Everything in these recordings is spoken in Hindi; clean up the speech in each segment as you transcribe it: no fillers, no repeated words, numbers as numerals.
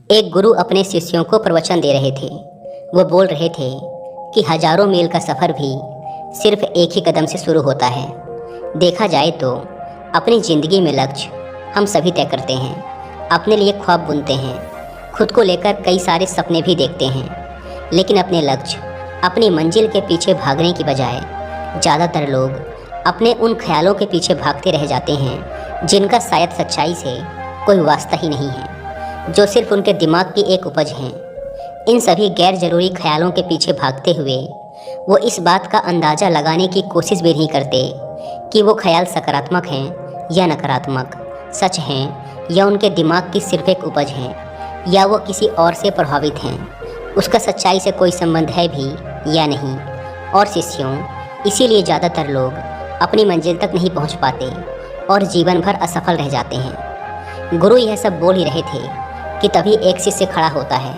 एक गुरु अपने शिष्यों को प्रवचन दे रहे थे। वो बोल रहे थे कि हजारों मील का सफ़र भी सिर्फ एक ही कदम से शुरू होता है। देखा जाए तो अपनी ज़िंदगी में लक्ष्य हम सभी तय करते हैं, अपने लिए ख्वाब बुनते हैं, खुद को लेकर कई सारे सपने भी देखते हैं, लेकिन अपने लक्ष्य, अपनी मंजिल के पीछे भागने की बजाय ज़्यादातर लोग अपने उन ख्यालों के पीछे भागते रह जाते हैं जिनका शायद सच्चाई से कोई वास्ता ही नहीं है, जो सिर्फ उनके दिमाग की एक उपज हैं। इन सभी गैर ज़रूरी ख्यालों के पीछे भागते हुए वो इस बात का अंदाज़ा लगाने की कोशिश भी नहीं करते कि वो ख्याल सकारात्मक हैं या नकारात्मक, सच हैं या उनके दिमाग की सिर्फ एक उपज हैं, या वो किसी और से प्रभावित हैं, उसका सच्चाई से कोई संबंध है भी या नहीं। और शिष्यों, इसीलिए ज़्यादातर लोग अपनी मंजिल तक नहीं पहुंच पाते और जीवन भर असफल रह जाते हैं। गुरु यह सब बोल ही रहे थे कि तभी एक शिष्य खड़ा होता है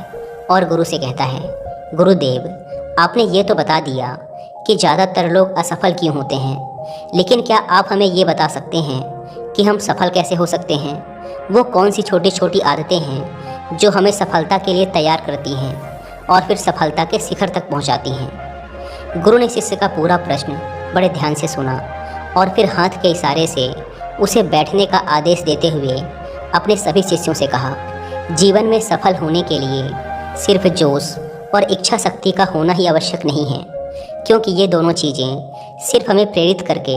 और गुरु से कहता है, गुरुदेव, आपने ये तो बता दिया कि ज़्यादातर लोग असफल क्यों होते हैं, लेकिन क्या आप हमें ये बता सकते हैं कि हम सफल कैसे हो सकते हैं? वो कौन सी छोटी छोटी आदतें हैं जो हमें सफलता के लिए तैयार करती हैं और फिर सफलता के शिखर तक पहुंचाती हैं? गुरु ने शिष्य का पूरा प्रश्न बड़े ध्यान से सुना और फिर हाथ के इशारे से उसे बैठने का आदेश देते हुए अपने सभी शिष्यों से कहा, जीवन में सफल होने के लिए सिर्फ जोश और इच्छा शक्ति का होना ही आवश्यक नहीं है, क्योंकि ये दोनों चीज़ें सिर्फ हमें प्रेरित करके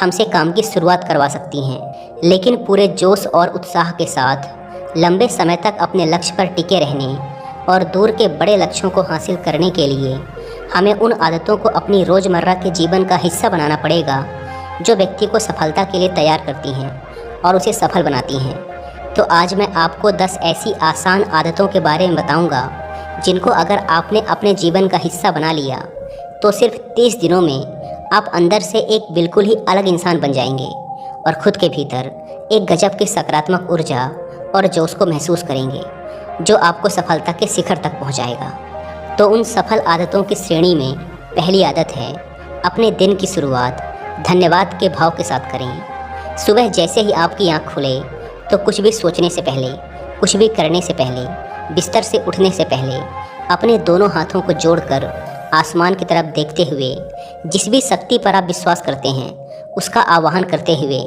हमसे काम की शुरुआत करवा सकती हैं, लेकिन पूरे जोश और उत्साह के साथ लंबे समय तक अपने लक्ष्य पर टिके रहने और दूर के बड़े लक्ष्यों को हासिल करने के लिए हमें उन आदतों को अपनी रोज़मर्रा के जीवन का हिस्सा बनाना पड़ेगा जो व्यक्ति को सफलता के लिए तैयार करती हैं और उसे सफल बनाती हैं। तो आज मैं आपको 10 ऐसी आसान आदतों के बारे में बताऊंगा जिनको अगर आपने अपने जीवन का हिस्सा बना लिया तो सिर्फ 30 दिनों में आप अंदर से एक बिल्कुल ही अलग इंसान बन जाएंगे और खुद के भीतर एक गजब की सकारात्मक ऊर्जा और जोश को महसूस करेंगे जो आपको सफलता के शिखर तक पहुंचाएगा। तो उन सफल आदतों की श्रेणी में पहली आदत है, अपने दिन की शुरुआत धन्यवाद के भाव के साथ करें। सुबह जैसे ही आपकी आँख खुले तो कुछ भी सोचने से पहले, कुछ भी करने से पहले, बिस्तर से उठने से पहले अपने दोनों हाथों को जोड़कर आसमान की तरफ देखते हुए जिस भी शक्ति पर आप विश्वास करते हैं उसका आवाहन करते हुए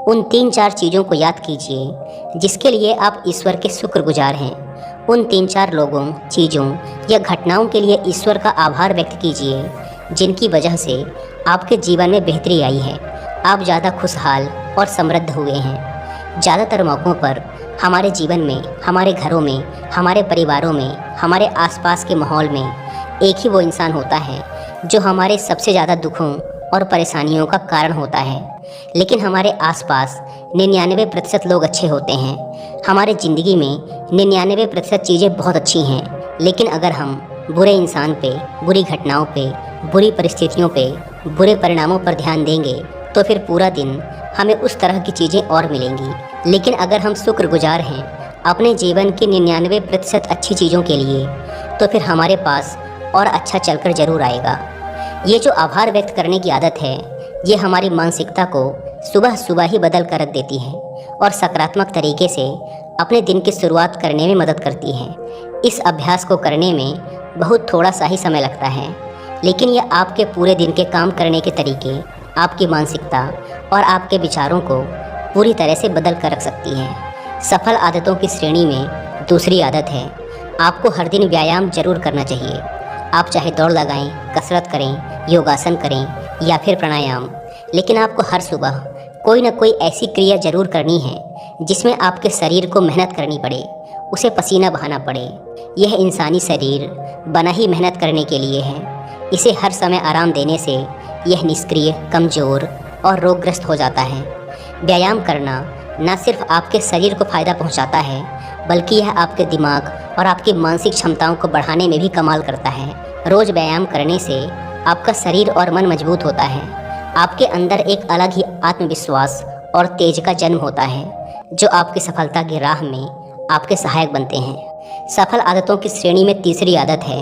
उन 3-4 चीज़ों को याद कीजिए जिसके लिए आप ईश्वर के शुक्रगुजार हैं। उन 3-4 लोगों, चीज़ों या घटनाओं के लिए ईश्वर का आभार व्यक्त कीजिए जिनकी वजह से आपके जीवन में बेहतरी आई है, आप ज़्यादा खुशहाल और समृद्ध हुए हैं। ज़्यादातर मौक़ों पर हमारे जीवन में, हमारे घरों में, हमारे परिवारों में, हमारे आसपास के माहौल में एक ही वो इंसान होता है जो हमारे सबसे ज़्यादा दुखों और परेशानियों का कारण होता है, लेकिन हमारे आसपास 99% लोग अच्छे होते हैं। हमारे ज़िंदगी में 99% चीज़ें बहुत अच्छी हैं, लेकिन अगर हम बुरे इंसान पे, बुरी घटनाओं पे, बुरी परिस्थितियों पे, बुरे परिणामों पर ध्यान देंगे तो फिर पूरा दिन हमें उस तरह की चीज़ें और मिलेंगी। लेकिन अगर हम शुक्रगुजार हैं अपने जीवन की 99% अच्छी चीज़ों के लिए तो फिर हमारे पास और अच्छा चलकर ज़रूर आएगा। ये जो आभार व्यक्त करने की आदत है, ये हमारी मानसिकता को सुबह सुबह ही बदल कर रख देती है और सकारात्मक तरीके से अपने दिन की शुरुआत करने में मदद करती है। इस अभ्यास को करने में बहुत थोड़ा सा ही समय लगता है, लेकिन यह आपके पूरे दिन के काम करने के तरीके, आपकी मानसिकता और आपके विचारों को पूरी तरह से बदल कर रख सकती है। सफल आदतों की श्रेणी में दूसरी आदत है, आपको हर दिन व्यायाम जरूर करना चाहिए। आप चाहे दौड़ लगाएं, कसरत करें, योगासन करें या फिर प्राणायाम, लेकिन आपको हर सुबह कोई ना कोई ऐसी क्रिया जरूर करनी है जिसमें आपके शरीर को मेहनत करनी पड़े, उसे पसीना बहाना पड़े। यह इंसानी शरीर बना ही मेहनत करने के लिए है। इसे हर समय आराम देने से यह निष्क्रिय, कमज़ोर और रोगग्रस्त हो जाता है। व्यायाम करना न सिर्फ आपके शरीर को फ़ायदा पहुंचाता है, बल्कि यह आपके दिमाग और आपकी मानसिक क्षमताओं को बढ़ाने में भी कमाल करता है। रोज़ व्यायाम करने से आपका शरीर और मन मजबूत होता है। आपके अंदर एक अलग ही आत्मविश्वास और तेज का जन्म होता है जो आपकी सफलता की राह में आपके सहायक बनते हैं। सफल आदतों की श्रेणी में तीसरी आदत है,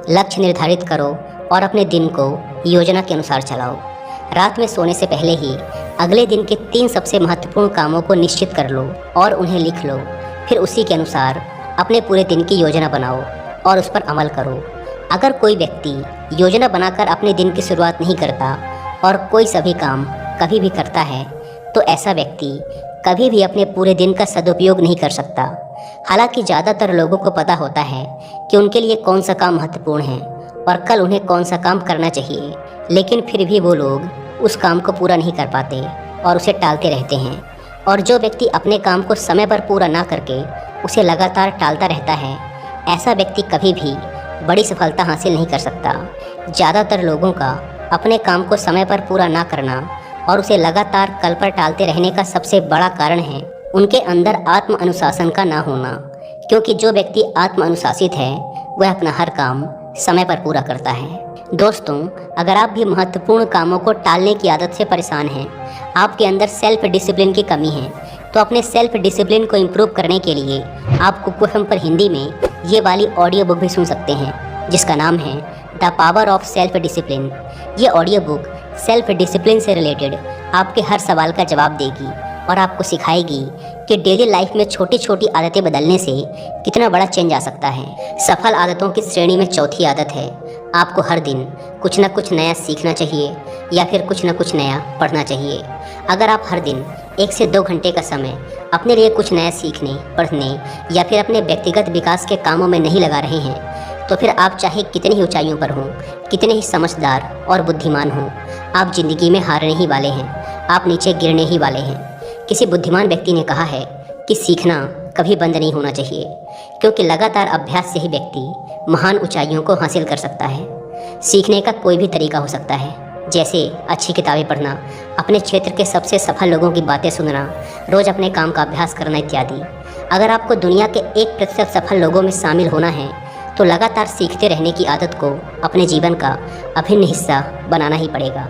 लक्ष्य निर्धारित करो और अपने दिन को योजना के अनुसार चलाओ। रात में सोने से पहले ही अगले दिन के 3 सबसे महत्वपूर्ण कामों को निश्चित कर लो और उन्हें लिख लो। फिर उसी के अनुसार अपने पूरे दिन की योजना बनाओ और उस पर अमल करो। अगर कोई व्यक्ति योजना बनाकर अपने दिन की शुरुआत नहीं करता और कोई सभी काम कभी भी करता है तो ऐसा व्यक्ति कभी भी अपने पूरे दिन का सदुपयोग नहीं कर सकता। हालांकि ज़्यादातर लोगों को पता होता है कि उनके लिए कौन सा काम महत्वपूर्ण है और कल उन्हें कौन सा काम करना चाहिए, लेकिन फिर भी वो लोग उस काम को पूरा नहीं कर पाते और उसे टालते रहते हैं। और जो व्यक्ति अपने काम को समय पर पूरा ना करके उसे लगातार टालता रहता है, ऐसा व्यक्ति कभी भी बड़ी सफलता हासिल नहीं कर सकता। ज़्यादातर लोगों का अपने काम को समय पर पूरा ना करना और उसे लगातार कल पर टालते रहने का सबसे बड़ा कारण है उनके अंदर आत्म अनुशासन का ना होना। क्योंकि जो व्यक्ति आत्म अनुशासित है वह अपना हर काम समय पर पूरा करता है। दोस्तों, अगर आप भी महत्वपूर्ण कामों को टालने की आदत से परेशान हैं, आपके अंदर सेल्फ डिसिप्लिन की कमी है, तो अपने सेल्फ डिसिप्लिन को इम्प्रूव करने के लिए आप कुकू FM पर हिंदी में ये वाली ऑडियो बुक भी सुन सकते हैं, जिसका नाम है the power of self discipline. ये ऑडियो बुक सेल्फ डिसिप्लिन से रिलेटेड आपके हर सवाल का जवाब देगी और आपको सिखाएगी कि डेली लाइफ में छोटी छोटी आदतें बदलने से कितना बड़ा चेंज आ सकता है। सफल आदतों की श्रेणी में चौथी आदत है, आपको हर दिन कुछ न कुछ नया सीखना चाहिए या फिर कुछ न कुछ नया पढ़ना चाहिए। अगर आप हर दिन 1 से 2 घंटे का समय अपने लिए कुछ नया सीखने, पढ़ने या फिर अपने व्यक्तिगत विकास के कामों में नहीं लगा रहे हैं, तो फिर आप चाहे कितनी ही ऊंचाइयों पर हों, कितने ही समझदार और बुद्धिमान हों, आप ज़िंदगी में हारने ही वाले हैं, आप नीचे गिरने ही वाले हैं। किसी बुद्धिमान व्यक्ति ने कहा है कि सीखना कभी बंद नहीं होना चाहिए, क्योंकि लगातार अभ्यास से ही व्यक्ति महान ऊंचाइयों को हासिल कर सकता है। सीखने का कोई भी तरीका हो सकता है, जैसे अच्छी किताबें पढ़ना, अपने क्षेत्र के सबसे सफल लोगों की बातें सुनना, रोज़ अपने काम का अभ्यास करना इत्यादि। अगर आपको दुनिया के 1% सफल लोगों में शामिल होना है तो लगातार सीखते रहने की आदत को अपने जीवन का अभिन्न हिस्सा बनाना ही पड़ेगा।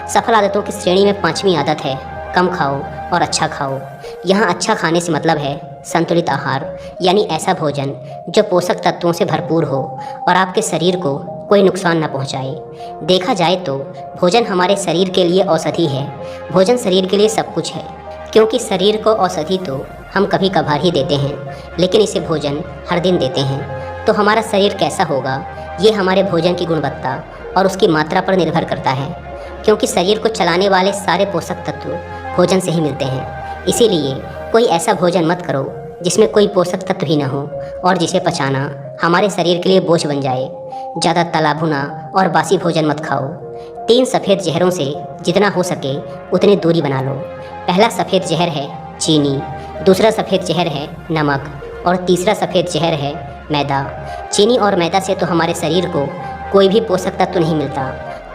सफल आदतों की श्रेणी में 5वीं आदत है, कम खाओ और अच्छा खाओ। यहाँ अच्छा खाने से मतलब है संतुलित आहार, यानी ऐसा भोजन जो पोषक तत्वों से भरपूर हो और आपके शरीर को कोई नुकसान न पहुँचाए। देखा जाए तो भोजन हमारे शरीर के लिए औषधि है। भोजन शरीर के लिए सब कुछ है, क्योंकि शरीर को औषधि तो हम कभी कभार ही देते हैं, लेकिन इसे भोजन हर दिन देते हैं। तो हमारा शरीर कैसा होगा, ये हमारे भोजन की गुणवत्ता और उसकी मात्रा पर निर्भर करता है, क्योंकि शरीर को चलाने वाले सारे पोषक तत्व भोजन से ही मिलते हैं। इसीलिए कोई ऐसा भोजन मत करो जिसमें कोई पोषक तत्व ही ना हो और जिसे पचाना हमारे शरीर के लिए बोझ बन जाए। ज़्यादा तला भुना और बासी भोजन मत खाओ। 3 सफ़ेद जहरों से जितना हो सके उतनी दूरी बना लो। पहला सफ़ेद जहर है चीनी, दूसरा सफ़ेद जहर है नमक और तीसरा सफ़ेद जहर है मैदा। चीनी और मैदा से तो हमारे शरीर को कोई भी पोषक तत्व नहीं मिलता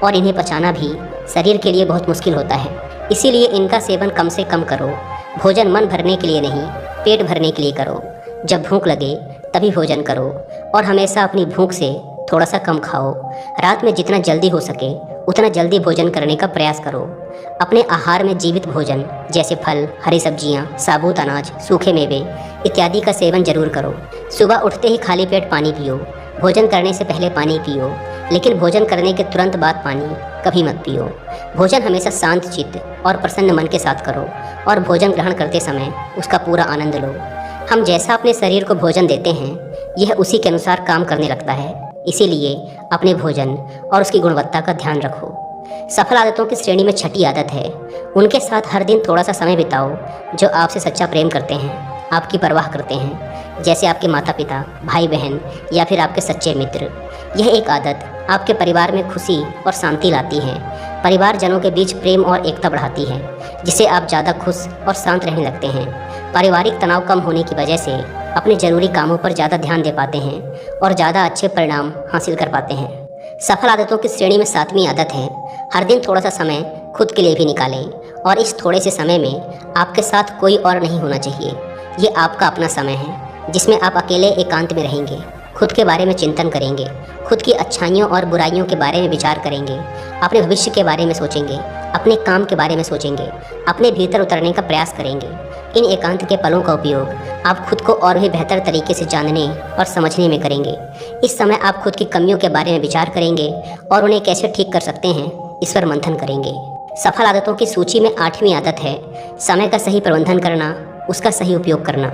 और इन्हें पचाना भी शरीर के लिए बहुत मुश्किल होता है। इसीलिए इनका सेवन कम से कम करो। भोजन मन भरने के लिए नहीं, पेट भरने के लिए करो। जब भूख लगे तभी भोजन करो और हमेशा अपनी भूख से थोड़ा सा कम खाओ। रात में जितना जल्दी हो सके उतना जल्दी भोजन करने का प्रयास करो। अपने आहार में जीवित भोजन जैसे फल, हरी सब्जियां, साबुत अनाज, सूखे मेवे इत्यादि का सेवन जरूर करो। सुबह उठते ही खाली पेट पानी पियो। भोजन करने से पहले पानी पियो, लेकिन भोजन करने के तुरंत बाद पानी कभी मत पियो। भोजन हमेशा शांत चित्त और प्रसन्न मन के साथ करो और भोजन ग्रहण करते समय उसका पूरा आनंद लो। हम जैसा अपने शरीर को भोजन देते हैं, यह उसी के अनुसार काम करने लगता है। इसीलिए अपने भोजन और उसकी गुणवत्ता का ध्यान रखो। सफल आदतों की श्रेणी में 6ठी आदत है, उनके साथ हर दिन थोड़ा सा समय बिताओ जो आपसे सच्चा प्रेम करते हैं, आपकी परवाह करते हैं, जैसे आपके माता पिता, भाई बहन या फिर आपके सच्चे मित्र। यह एक आदत आपके परिवार में खुशी और शांति लाती है। परिवारजनों के बीच प्रेम और एकता बढ़ाती है, जिससे आप ज़्यादा खुश और शांत रहने लगते हैं। पारिवारिक तनाव कम होने की वजह से अपने ज़रूरी कामों पर ज़्यादा ध्यान दे पाते हैं और ज़्यादा अच्छे परिणाम हासिल कर पाते हैं। सफल आदतों की श्रेणी में 7वीं आदत है, हर दिन थोड़ा सा समय खुद के लिए भी निकालें और इस थोड़े से समय में आपके साथ कोई और नहीं होना चाहिए। ये आपका अपना समय है जिसमें आप अकेले एकांत में रहेंगे, खुद के बारे में चिंतन करेंगे, खुद की अच्छाइयों और बुराइयों के बारे में विचार करेंगे, अपने भविष्य के बारे में सोचेंगे, अपने काम के बारे में सोचेंगे, अपने भीतर उतरने का प्रयास करेंगे। इन एकांत के पलों का उपयोग आप खुद को और भी बेहतर तरीके से जानने और समझने में करेंगे। इस समय आप खुद की कमियों के बारे में विचार करेंगे और उन्हें कैसे ठीक कर सकते हैं इस पर मंथन करेंगे। सफल आदतों की सूची में 8वीं आदत है, समय का सही प्रबंधन करना उसका सही उपयोग करना।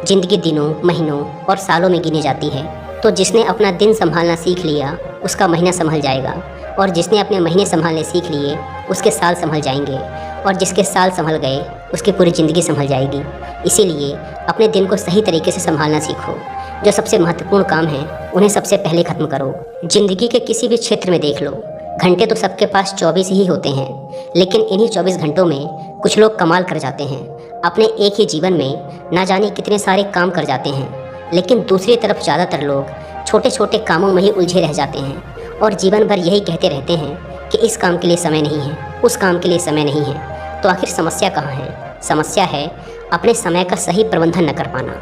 जिंदगी दिनों, महीनों और सालों में गिनी जाती है, तो जिसने अपना दिन संभालना सीख लिया उसका महीना संभल जाएगा, और जिसने अपने महीने संभालने सीख लिए उसके साल संभल जाएंगे, और जिसके साल संभल गए उसकी पूरी ज़िंदगी संभल जाएगी। इसीलिए अपने दिन को सही तरीके से संभालना सीखो। जो सबसे महत्वपूर्ण काम है उन्हें सबसे पहले ख़त्म करो। ज़िंदगी के किसी भी क्षेत्र में देख लो, घंटे तो सबके पास 24 ही होते हैं, लेकिन इन्हीं 24 घंटों में कुछ लोग कमाल कर जाते हैं। अपने एक ही जीवन में ना जाने कितने सारे काम कर जाते हैं, लेकिन दूसरी तरफ ज़्यादातर लोग छोटे छोटे कामों में ही उलझे रह जाते हैं और जीवन भर यही कहते रहते हैं कि इस काम के लिए समय नहीं है, उस काम के लिए समय नहीं है। तो आखिर समस्या कहाँ है? समस्या है अपने समय का सही प्रबंधन न कर पाना।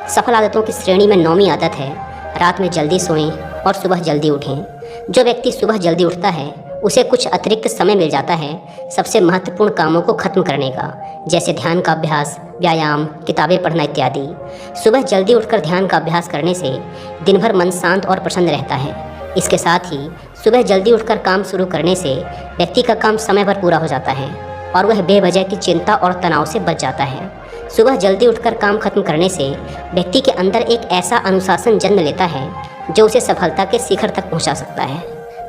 सफल आदतों की श्रेणी में 9वीं आदत है रात में जल्दी सोएं और सुबह जल्दी उठें। जो व्यक्ति सुबह जल्दी उठता है उसे कुछ अतिरिक्त समय मिल जाता है सबसे महत्वपूर्ण कामों को खत्म करने का, जैसे ध्यान का अभ्यास, व्यायाम, किताबें पढ़ना इत्यादि। सुबह जल्दी उठकर ध्यान का अभ्यास करने से दिन भर मन शांत और प्रसन्न रहता है। इसके साथ ही सुबह जल्दी उठकर काम शुरू करने से व्यक्ति का काम समय पर पूरा हो जाता है और वह बेवजह की चिंता और तनाव से बच जाता है। सुबह जल्दी उठकर काम खत्म करने से व्यक्ति के अंदर एक ऐसा अनुशासन जन्म लेता है जो उसे सफलता के शिखर तक पहुंचा सकता है।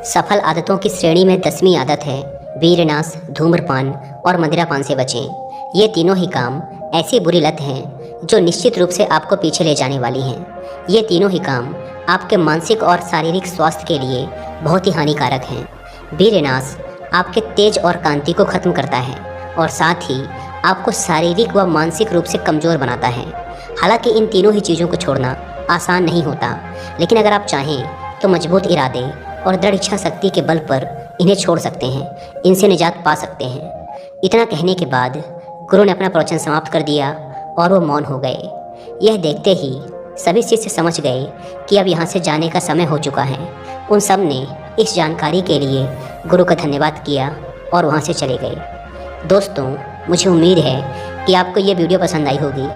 सफल आदतों की श्रेणी में 10वीं आदत है वीरनाश, धूम्रपान और मदिरापान से बचें। ये तीनों ही काम ऐसी बुरी लत हैं जो निश्चित रूप से आपको पीछे ले जाने वाली हैं। ये तीनों ही काम आपके मानसिक और शारीरिक स्वास्थ्य के लिए बहुत ही हानिकारक हैं। वीरनाश आपके तेज और कांति को खत्म करता है और साथ ही आपको शारीरिक व मानसिक रूप से कमज़ोर बनाता है। हालांकि इन तीनों ही चीज़ों को छोड़ना आसान नहीं होता, लेकिन अगर आप चाहें तो मजबूत इरादे और दृढ़ इच्छा शक्ति के बल पर इन्हें छोड़ सकते हैं, इनसे निजात पा सकते हैं। इतना कहने के बाद गुरु ने अपना प्रवचन समाप्त कर दिया और वो मौन हो गए। यह देखते ही सभी शिष्य समझ गए कि अब यहाँ से जाने का समय हो चुका है। उन सब ने इस जानकारी के लिए गुरु का धन्यवाद किया और वहाँ से चले गए। दोस्तों, मुझे उम्मीद है कि आपको ये वीडियो पसंद आई होगी।